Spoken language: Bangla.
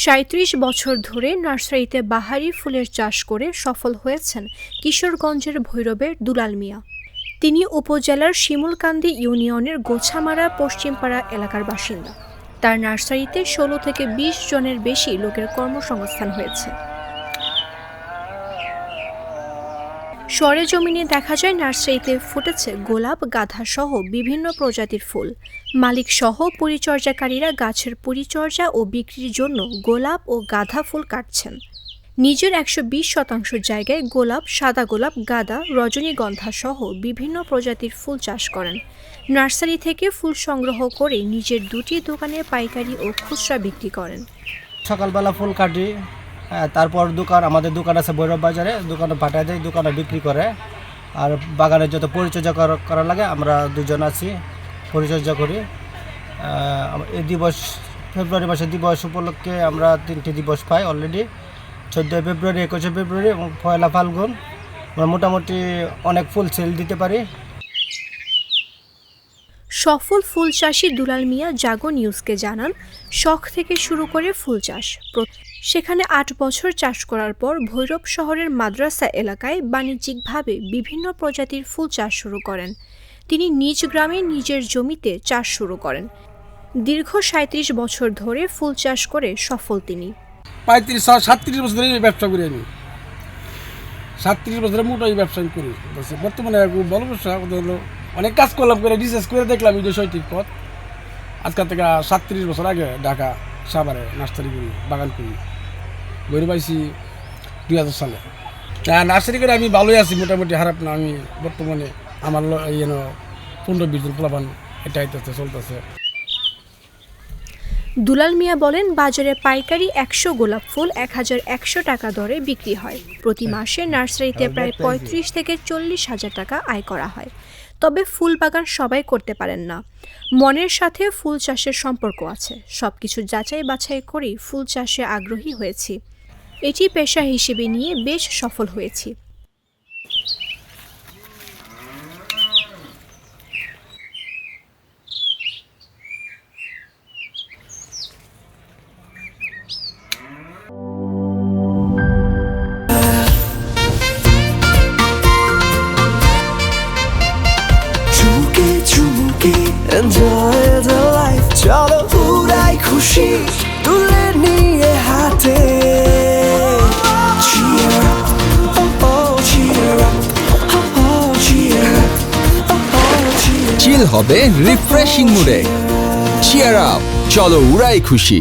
৩৭ বছর ধরে নার্সারিতে বাহারি ফুলের চাষ করে সফল হয়েছেন কিশোরগঞ্জের ভৈরবের দুলাল মিয়া। তিনি উপজেলার শিমুলকান্দি ইউনিয়নের গোছামারা পশ্চিমপাড়া এলাকার বাসিন্দা। তার নার্সারিতে ১৬ থেকে ২০ জনের বেশি লোকের কর্মসংস্থান হয়েছে। সরেজমিনে দেখা যায় নার্সারিতে ফুটেছে গোলাপ, গাঁদা সহ বিভিন্ন প্রজাতির ফুল। মালিক সহ পরিচর্যাকারীরা গাছের পরিচর্যা ও বিক্রির জন্য গোলাপ ও গাঁদা ফুল কাটছেন। নিজের ১২০% জায়গায় গোলাপ, সাদা গোলাপ, গাঁদা, রজনীগন্ধা সহ বিভিন্ন প্রজাতির ফুল চাষ করেন। নার্সারি থেকে ফুল সংগ্রহ করে নিজের ২টি দোকানে পাইকারি ও খুচরা বিক্রি করেন। সকালবেলা ফুল কাটি, তারপর আমাদের দোকান আছে ভৈরব বাজারে, দোকানে পাঠায় দেয়, দোকানে বিক্রি করে। আর বাগানের যত পরিচর্যা করা লাগে আমরা দুজন আছি, পরিচর্যা করি। এই দিবস ফেব্রুয়ারি মাসের দিবস উপলক্ষে আমরা 3টি দিবস পাই অলরেডি, 14 ফেব্রুয়ারি, 21 ফেব্রুয়ারি এবং 1 ফাল্গুন। আমরা মোটামুটি অনেক ফুল সেল দিতে পারি। সফল ফুল চাষি দুলাল মিয়া জাগো নিউজকে জানান, শখ থেকে শুরু করে ফুল চাষ। সেখানে 8 বছর চাষ করার পর ভৈরব শহরের মাদ্রাসা এলাকায় বাণিজ্যিকভাবে বিভিন্ন প্রজাতির ফুল চাষ শুরু করেন। তিনি নিজ গ্রামে নিজের জমিতে চাষ শুরু করেন। দীর্ঘ 37 বছর ধরে ফুল চাষ করে সফল তিনি। 37 বছর ধরে ব্যবসা করি আমি, 37 বছরের মোটাই ব্যবসা করি। বর্তমানে ভালো ব্যবসা হলো, অনেক কাজ করলাম, করে রিসার্চ করে দেখলাম এই যে সঠিক পথ। আজকাল থেকে 37 বছর আগে ঢাকা সাভারে নার্সারি করি, বাগান করি, বই পাইছি 2000 সালে। নার্সারি করে আমি ভালোই আছি, মোটামুটি খারাপ না। আমি বর্তমানে আমার 15-20 জন পোলাপান এটা চলতেছে। দুলাল মিয়া বলেন, বাজারে পাইকারি 100 গোলাপ ফুল 1100 টাকা দরে বিক্রি হয়। প্রতি মাসে নার্সারিতে প্রায় 35 থেকে 40 হাজার টাকা আয় করা হয়। তবে ফুল বাগান সবাই করতে পারেন না। মনের সাথে ফুল চাষের সম্পর্ক আছে। সবকিছু যাচাই বাছাই করেই ফুল চাষে আগ্রহী হয়েছি। এটি পেশা হিসেবে নিয়ে বেশ সফল হয়েছি। Enjoy the life, চলো উড়াই খুশি তুলে নিয়ে হাতে। Cheer up, oh oh, cheer up, oh oh, cheer up, oh oh, cheer up. চিল হবে রিফ্রেশিং মুডে। চিয়ার আপ, চলো উড়াই খুশি।